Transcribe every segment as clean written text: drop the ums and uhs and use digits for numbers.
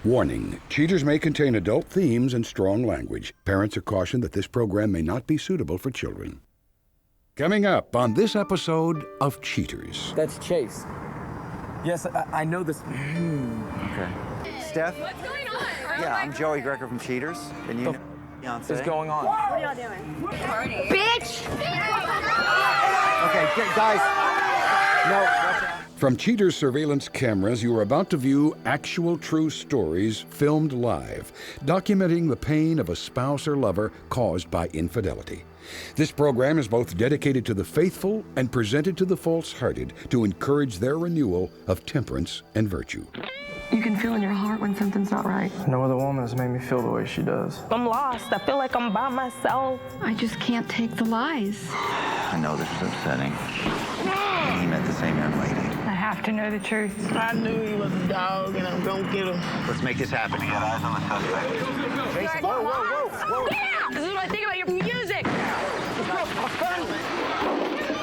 Warning, cheaters may contain adult themes and strong language. Parents are cautioned that this program may not be suitable for children. Coming up on this episode of Cheaters. That's Chase. Yes, I know this. Okay. Steph? What's going on? Yeah, I'm Joey Greco from Cheaters. And you know fiancé. What's going on? What are y'all doing? Party. Bitch! Okay, guys. No, watch out. From Cheaters surveillance cameras, you are about to view actual true stories filmed live, documenting the pain of a spouse or lover caused by infidelity. This program is both dedicated to the faithful and presented to the false-hearted to encourage their renewal of temperance and virtue. You can feel in your heart when something's not right. No other woman has made me feel the way she does. I'm lost. I feel like I'm by myself. I just can't take the lies. I know this is upsetting. And he met the same young lady. I have to know the truth. I knew he was a dog, and I'm gonna get him. Let's make this happen. Get eyes on the suspect. Jason, whoa. Yeah! This is what I think about your music.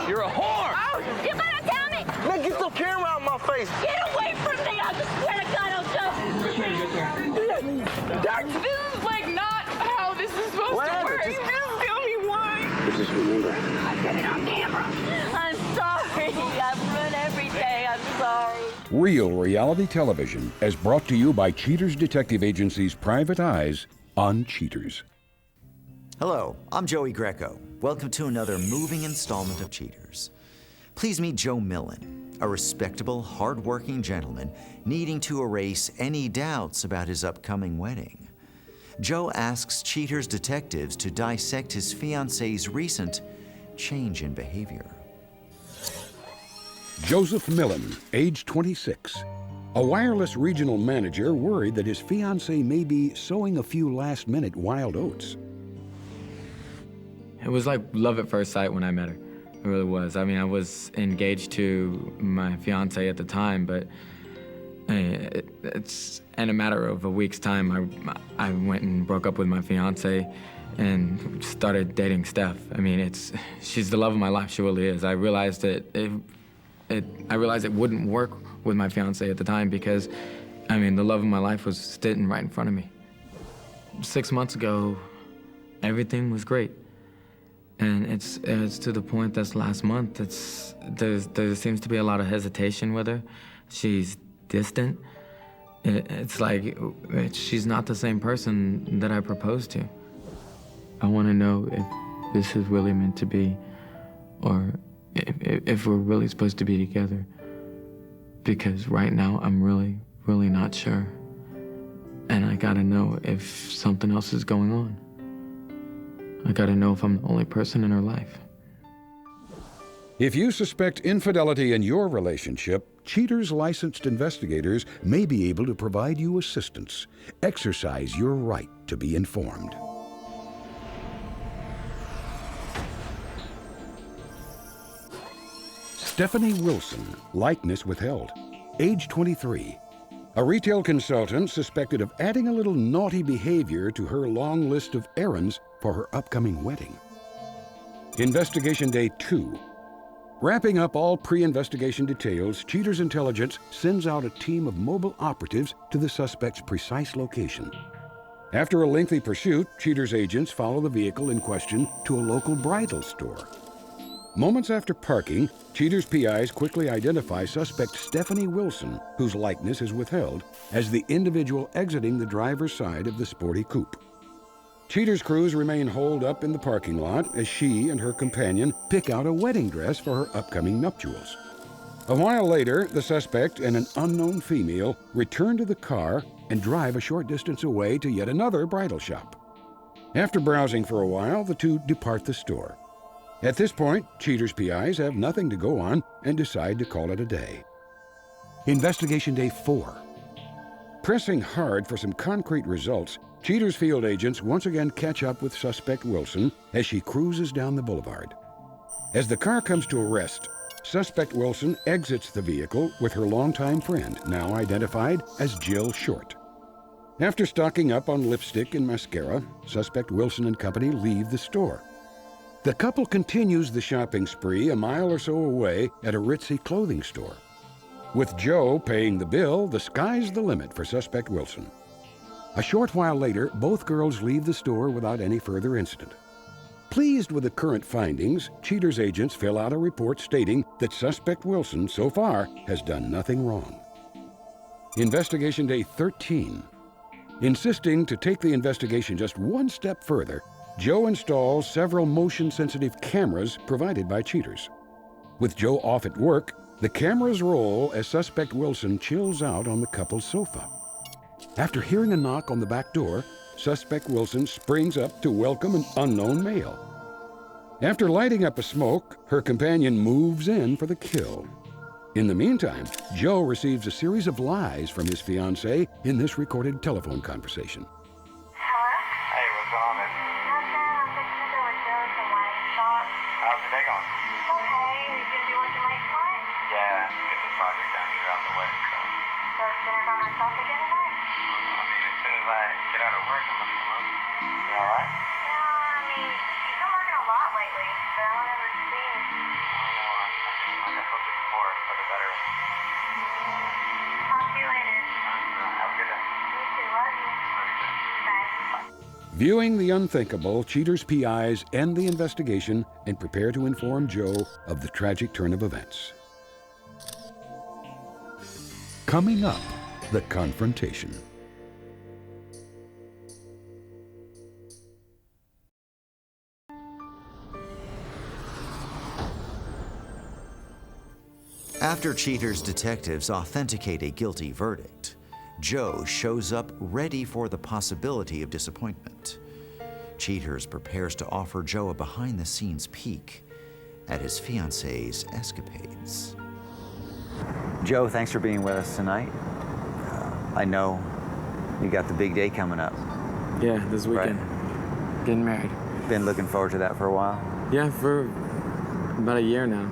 You're a whore! Oh, you gotta tell me! Man, get the camera out of my face. Get away from me! I swear to God, I'll jump. This is like not how this is supposed to work. Just tell me why. Just remember, I got it on camera. I'm sorry. I've ruined everything. I'm sorry. Real reality television is brought to you by Cheaters Detective Agency's Private Eyes on Cheaters. Hello, I'm Joey Greco. Welcome to another moving installment of Cheaters. Please meet Joe Millen, a respectable, hard-working gentleman needing to erase any doubts about his upcoming wedding. Joe asks Cheaters detectives to dissect his fiancée's recent change in behavior. Joseph Millen, age 26. A wireless regional manager worried that his fiancée may be sowing a few last-minute wild oats. It was like love at first sight when I met her. It really was. I mean, I was engaged to my fiance at the time, but it's in a matter of a week's time, I went and broke up with my fiance and started dating Steph. I mean, she's the love of my life. She really is. I realized it wouldn't work with my fiance at the time because, I mean, the love of my life was sitting right in front of me. 6 months ago, everything was great. And it's to the point that's last month, there seems to be a lot of hesitation with her. She's distant. It's like she's not the same person that I proposed to. I want to know if this is really meant to be, or if we're really supposed to be together. Because right now, I'm really, really not sure. And I gotta know if something else is going on. I gotta know if I'm the only person in her life. If you suspect infidelity in your relationship, Cheaters licensed investigators may be able to provide you assistance. Exercise your right to be informed. Stephanie Wilson, likeness withheld, age 23. A retail consultant suspected of adding a little naughty behavior to her long list of errands for her upcoming wedding. Investigation Day 2. Wrapping up all pre-investigation details, Cheaters Intelligence sends out a team of mobile operatives to the suspect's precise location. After a lengthy pursuit, Cheaters agents follow the vehicle in question to a local bridal store. Moments after parking, Cheaters PIs quickly identify suspect Stephanie Wilson, whose likeness is withheld, as the individual exiting the driver's side of the sporty coupe. Cheaters crews remain holed up in the parking lot as she and her companion pick out a wedding dress for her upcoming nuptials. A while later, the suspect and an unknown female return to the car and drive a short distance away to yet another bridal shop. After browsing for a while, the two depart the store. At this point, Cheaters PIs have nothing to go on and decide to call it a day. Investigation Day 4. Pressing hard for some concrete results, Cheaters field agents once again catch up with suspect Wilson as she cruises down the boulevard. As the car comes to a rest, suspect Wilson exits the vehicle with her longtime friend, now identified as Jill Short. After stocking up on lipstick and mascara, suspect Wilson and company leave the store. The couple continues the shopping spree a mile or so away at a ritzy clothing store. With Joe paying the bill, the sky's the limit for suspect Wilson. A short while later, both girls leave the store without any further incident. Pleased with the current findings, Cheater's agents fill out a report stating that suspect Wilson, so far, has done nothing wrong. Investigation Day 13. Insisting to take the investigation just one step further, Joe installs several motion-sensitive cameras provided by Cheaters. With Joe off at work, the cameras roll as suspect Wilson chills out on the couple's sofa. After hearing a knock on the back door, suspect Wilson springs up to welcome an unknown male. After lighting up a smoke, her companion moves in for the kill. In the meantime, Joe receives a series of lies from his fiancée in this recorded telephone conversation. Hey, what's going on, man? Nothing. I'm fixing to go with Joe to some wedding shop. How's your day going? Okay, you gonna be working late tonight? Yeah, get this project done, get out the way, so. So dinner by myself again tonight? I mean, as soon as I get out of work, I'm gonna come over. You alright? No, I mean, you've been working a lot lately, but I don't ever see you. I know, I mean, like I told you before, for the better. Talk to you later. Have a good day. You too. Love you. Bye. Viewing the unthinkable, Cheater's PIs end the investigation and prepare to inform Joe of the tragic turn of events. Coming up, the confrontation. After Cheater's detectives authenticate a guilty verdict, Joe shows up ready for the possibility of disappointment. Cheaters prepares to offer Joe a behind-the-scenes peek at his fiancee's escapades. Joe, thanks for being with us tonight. I know you got the big day coming up. Yeah, this weekend. Right. Getting married. Been looking forward to that for a while? Yeah, for about a year now.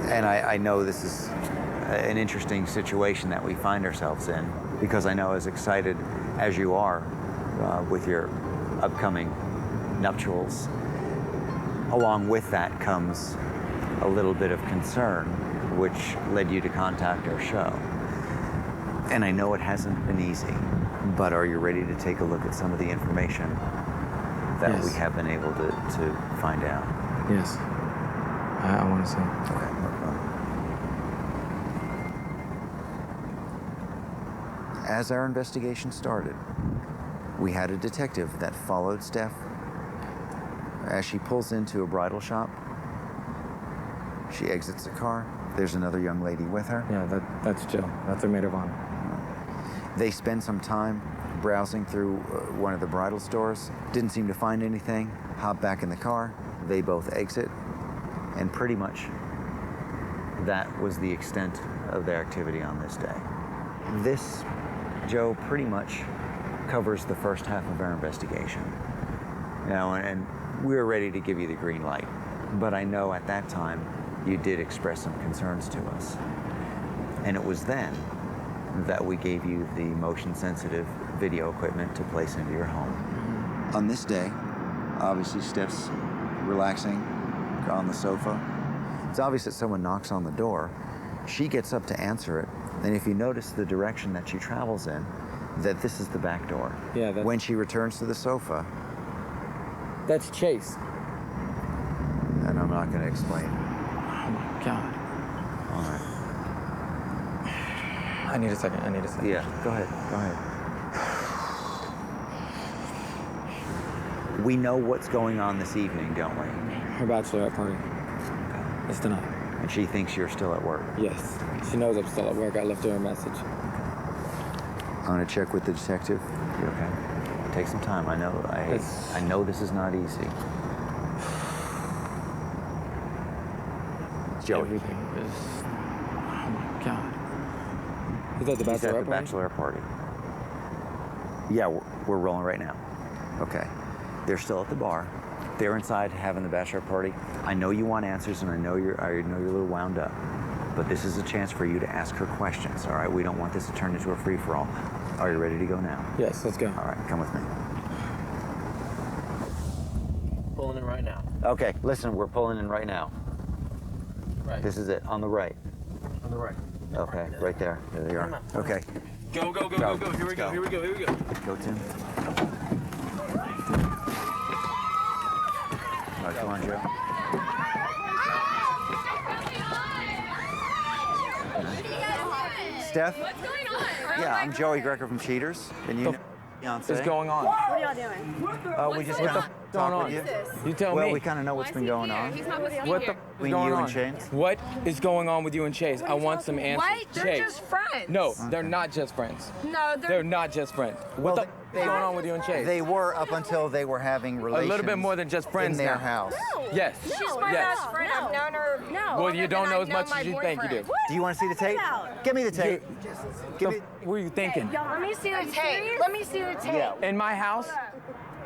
And I know this is an interesting situation that we find ourselves in, because I know as excited as you are with your upcoming nuptials, along with that comes a little bit of concern, which led you to contact our show. And I know it hasn't been easy, but are you ready to take a look at some of the information that Yes. we have been able to find out? Yes. I want to see. Okay. As our investigation started, we had a detective that followed Steph as she pulls into a bridal shop. She exits the car. There's another young lady with her. Yeah, that's Jill. That's her maid of honor. They spend some time browsing through one of the bridal stores. Didn't seem to find anything. Hop back in the car. They both exit. And pretty much that was the extent of their activity on this day. This, Joe, pretty much covers the first half of our investigation. You know, and we were ready to give you the green light. But I know at that time you did express some concerns to us. And it was then that we gave you the motion-sensitive video equipment to place into your home. On this day, obviously Steph's relaxing on the sofa. It's obvious that someone knocks on the door. She gets up to answer it, and if you notice the direction that she travels in, that this is the back door. Yeah, When she returns to the sofa, that's Chase. and I'm not going to explain. Oh my God. All right. I need a second. Yeah, go ahead. We know what's going on this evening, don't we? Her bachelorette party. It's tonight. And she thinks you're still at work. Yes. She knows I'm still at work. I left her a message. I'm going to check with the detective. You okay? Take some time. I know this is not easy. Joey. Everything is... Oh my God. Is that the He's at bachelorette the party? bachelorette party. Yeah, we're rolling right now. Okay. They're still at the bar. They're inside having the bachelorette party. I know you want answers, and I know you're a little wound up. But this is a chance for you to ask her questions, all right? We don't want this to turn into a free-for-all. Are you ready to go now? Yes, let's go. All right, come with me. Pulling in right now. Okay, listen, we're pulling in right now. Right. This is it, on the right. On the right. Okay, right there. There you are. Okay. Go, go, go, go, go. Here we go, here we go, here we go. Go, Tim. All right, come on, Joe. Steph? What's going on? Yeah, I'm Joey Greco from Cheaters. And you know fiancee? What's going on? What are y'all doing? We just What the kind f of going on? you. You tell Well, me. we kind of know what's been going on. He's not supposed to be What the here. f is Between going you on? and Chase? What is going on with you and Chase? I want some answers. What? They're Chase. just friends. No, they're not just friends. No, They're not just friends. Well, What the f is going on with you and Chase? They were up until they were having relations. A little bit more than just friends in their now. house. Yes. She's my yes. best friend. I've known her. No. Well, you don't know as much as you think you do. Do you want to see the tape? Give me the tape. Give me. What were you thinking? Let me see the tape. Let me see the tape. Yeah. In my house?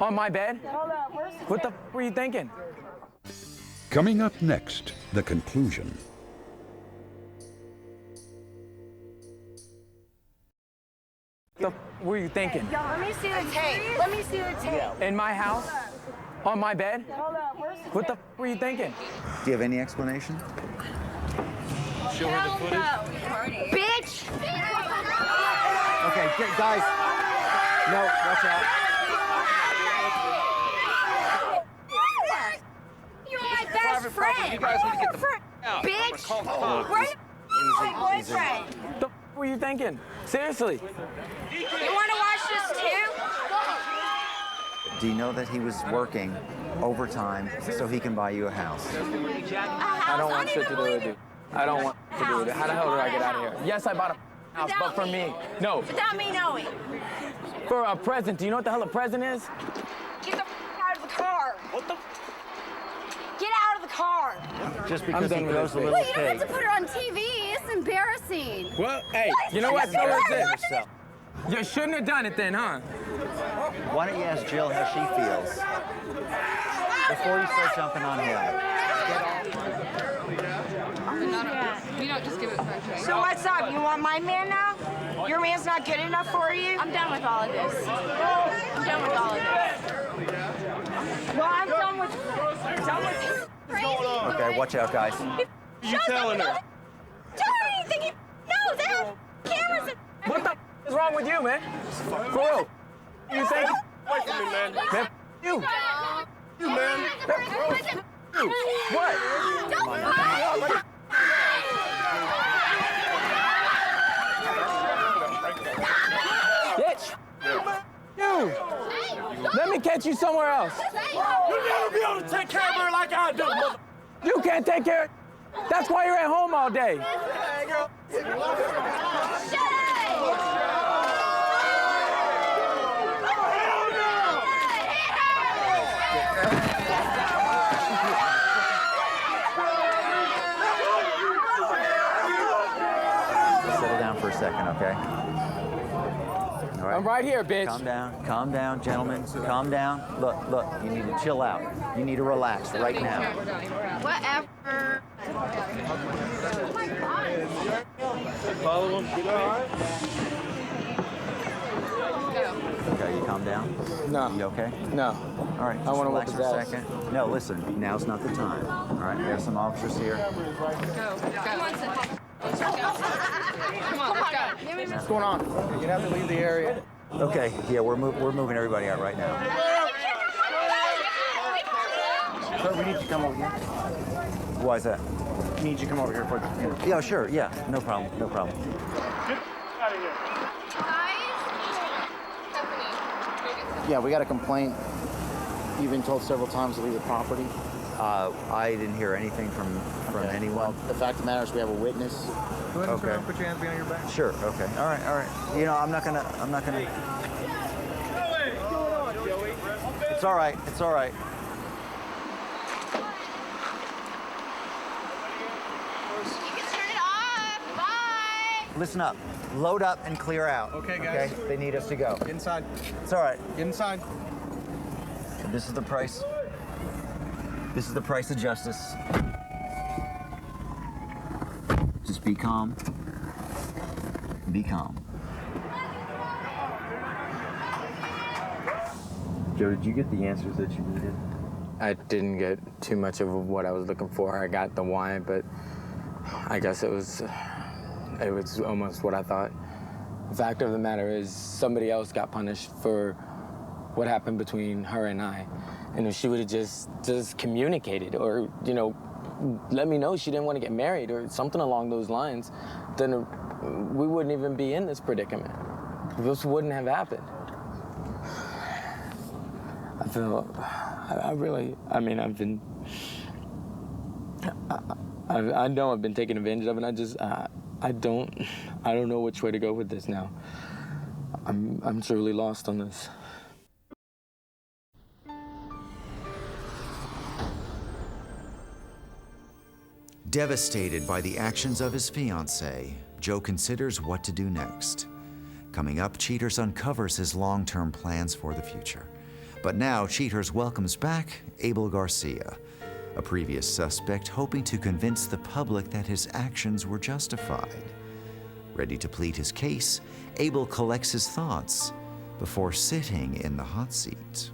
On my bed? Hold up. Where's the What the f were you thinking? Coming up next, the conclusion. The f were you thinking? Let me see the tape. Let me see the tape. In my house? On my bed? Hold up. Where's the What the f were you thinking? Do you have any explanation? Show her the footage. Bitch! Okay, guys. No, watch out. You're my best friend. You guys need to get the f out. Bitch! I'm gonna call the cops. Where's my boyfriend? The f were you thinking? Seriously? You want to watch this too? Do you know that he was working overtime so he can buy you a house? I don't want shit to do with you. I don't want to do with it. How the hell did I get out of here? Yes, I bought a house, but for me. No. Without me knowing. For a present. Do you know what the hell a present is? Get the out of the car. What the? Get out of the car. Just because he done with throws a this little Well, you don't have cake. to put her on TV. It's embarrassing. Well, hey, you know what? So is it. Yourself. You shouldn't have done it then, huh? Why don't you ask Jill how she feels before you start jumping on him? You don't just give it back. So what's up? You want my man now? Your man's not good enough for you? I'm done with all of this. I'm done with all of this. Well, I'm done with you. Okay, watch out, guys. You telling her? Tell her anything he knows. They have cameras and... What the f is wrong with you, man? For real. You think? Wait for me, man. Man, you. You, man. You. What? Bitch. You. Let me catch you somewhere else. You'll never be able to take care of her like I do, mother. You can't take care. That's why you're at home all day. Settle down for a second, okay? All right. I'm right here, bitch. Calm down, gentlemen. Calm down. Look, you need to chill out. You need to relax right now. Whatever. Follow him. You all right? Okay, you calm down? No. You okay? No. All right, I just wanna relax whip for a his ass. second. No, listen, now's not the time. All right, we have some officers here. Come on, let's go. What's going on? You'd have to leave the area. Okay, yeah, we're moving everybody out right now. Sir, we need you to come over here. Why is that? We need you to come over here for the Yeah, sure, yeah, no problem. Get out of here. Yeah, we got a complaint. You've been told several times to leave the property. I didn't hear anything from anyone. Well, the fact of the matter is we have a witness. Go ahead and Okay. put your hands behind your back. Sure, okay. All right. You know, I'm not gonna. It's all right. Turn it off. Bye. Listen up. Load up and clear out. Okay, guys. Okay? They need us to go. Inside. It's all right. Get inside. This is the price. This is the price of justice. Just be calm. Be calm. Joe, did you get the answers that you needed? I didn't get too much of what I was looking for. I got the why, but I guess it was almost what I thought. The fact of the matter is somebody else got punished for what happened between her and I. And if she would have just communicated or, you know, let me know she didn't want to get married or something along those lines, then we wouldn't even be in this predicament. This wouldn't have happened. I feel, I mean, I know I've been taken advantage of, and I don't know which way to go with this now. I'm truly lost on this. Devastated by the actions of his fiancée, Joe considers what to do next. Coming up, Cheaters uncovers his long-term plans for the future. But now, Cheaters welcomes back Abel Garcia, a previous suspect hoping to convince the public that his actions were justified. Ready to plead his case, Abel collects his thoughts before sitting in the hot seat.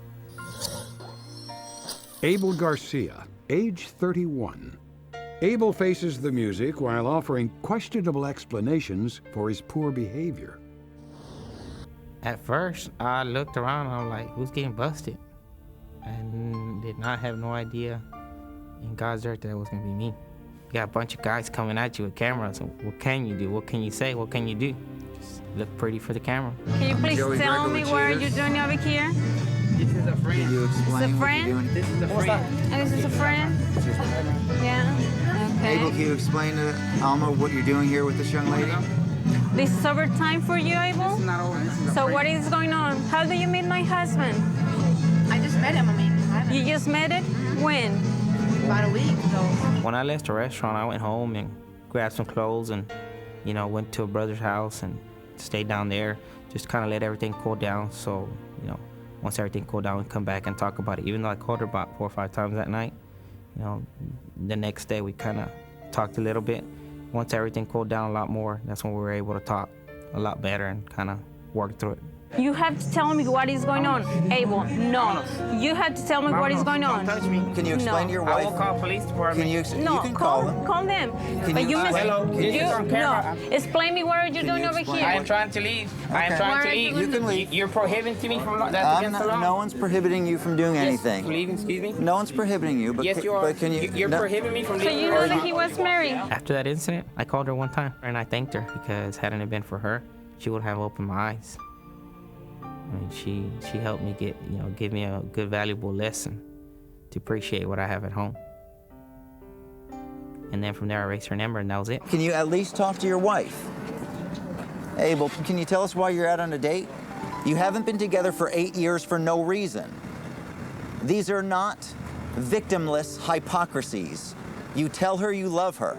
Abel Garcia, age 31. Abel faces the music while offering questionable explanations for his poor behavior. At first, I looked around and I was like, who's getting busted? And did not have no idea in God's earth that it was gonna be me. You got a bunch of guys coming at you with cameras. So what can you do? What can you say? What can you do? Just look pretty for the camera. Can you please tell me what are you doing over here? This is a friend. Can you explain what you're doing? This is a friend. And this is a friend? Yeah. Okay. Abel, can you explain to Alma what you're doing here with this young lady? This is overtime for you, Abel? This is not over. This is a So friend. what is going on? How do you meet my husband? I just met him. I mean, You just met it? When? about a week ago. When I left the restaurant, I went home and grabbed some clothes and, you know, went to a brother's house and stayed down there. Just kind of let everything cool down. So, you know, once everything cooled down, we come back and talk about it. Even though I called her about 4 or 5 times that night, you know, the next day we kind of talked a little bit. Once everything cooled down a lot more, that's when we were able to talk a lot better and kind of work through it. You have to tell me what is going on, Abel. No. You have to tell me what is going on. Don't touch me. Can you explain to your wife? I will call police department. Can you? No, You can call them. Call them. Can But you you must. explain- Hello, this is on camera. No. Explain me what are you Can doing you over explain- here. I am trying to leave. I am Okay. trying Where to are you leave. You can leave. You're prohibiting me from that's against the law. No one's prohibiting you from doing anything. Leaving, excuse me? No one's prohibiting you, but Yes, you are. But can you? You're no. prohibiting me from So leaving. you know that he was married. After that incident, I called her one time and I thanked her because hadn't it been for her, she would have opened my eyes. I mean, she helped me give me a good, valuable lesson to appreciate what I have at home. And then from there, I erased her number, and that was it. Can you at least talk to your wife? Abel, can you tell us why you're out on a date? You haven't been together for 8 years for no reason. These are not victimless hypocrisies. You tell her you love her,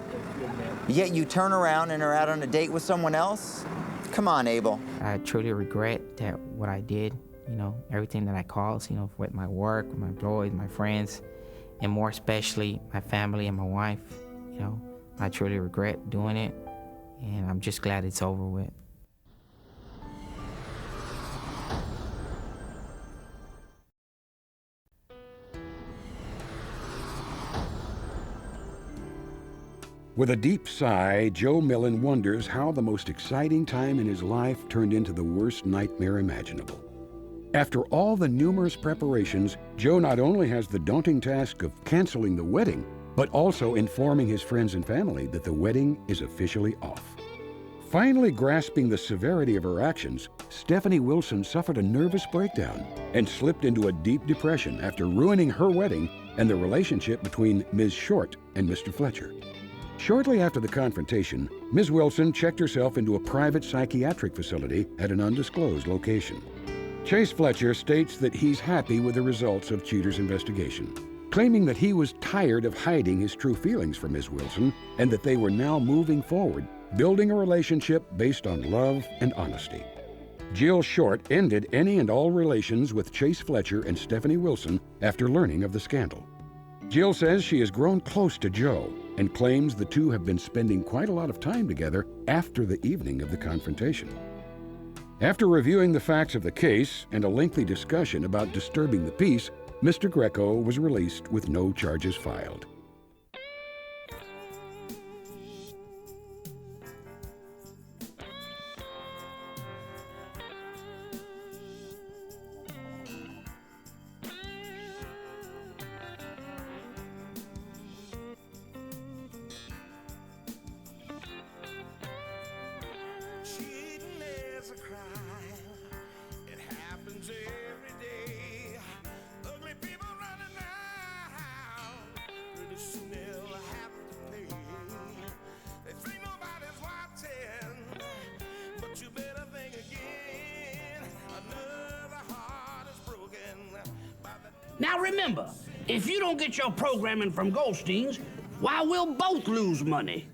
yet you turn around and are out on a date with someone else? Come on, Abel. I truly regret that what I did, you know, everything that I caused, you know, with my work, with my employees, my friends, and more especially my family and my wife, you know, I truly regret doing it, and I'm just glad it's over with. With a deep sigh, Joe Millen wonders how the most exciting time in his life turned into the worst nightmare imaginable. After all the numerous preparations, Joe not only has the daunting task of canceling the wedding, but also informing his friends and family that the wedding is officially off. Finally grasping the severity of her actions, Stephanie Wilson suffered a nervous breakdown and slipped into a deep depression after ruining her wedding and the relationship between Ms. Short and Mr. Fletcher. Shortly after the confrontation, Ms. Wilson checked herself into a private psychiatric facility at an undisclosed location. Chase Fletcher states that he's happy with the results of Cheater's investigation, claiming that he was tired of hiding his true feelings for Ms. Wilson and that they were now moving forward, building a relationship based on love and honesty. Jill Short ended any and all relations with Chase Fletcher and Stephanie Wilson after learning of the scandal. Jill says she has grown close to Joe and claims the two have been spending quite a lot of time together after the evening of the confrontation. After reviewing the facts of the case and a lengthy discussion about disturbing the peace, Mr. Greco was released with no charges filed. Now remember, if you don't get your programming from Goldstein's, why, we'll both lose money.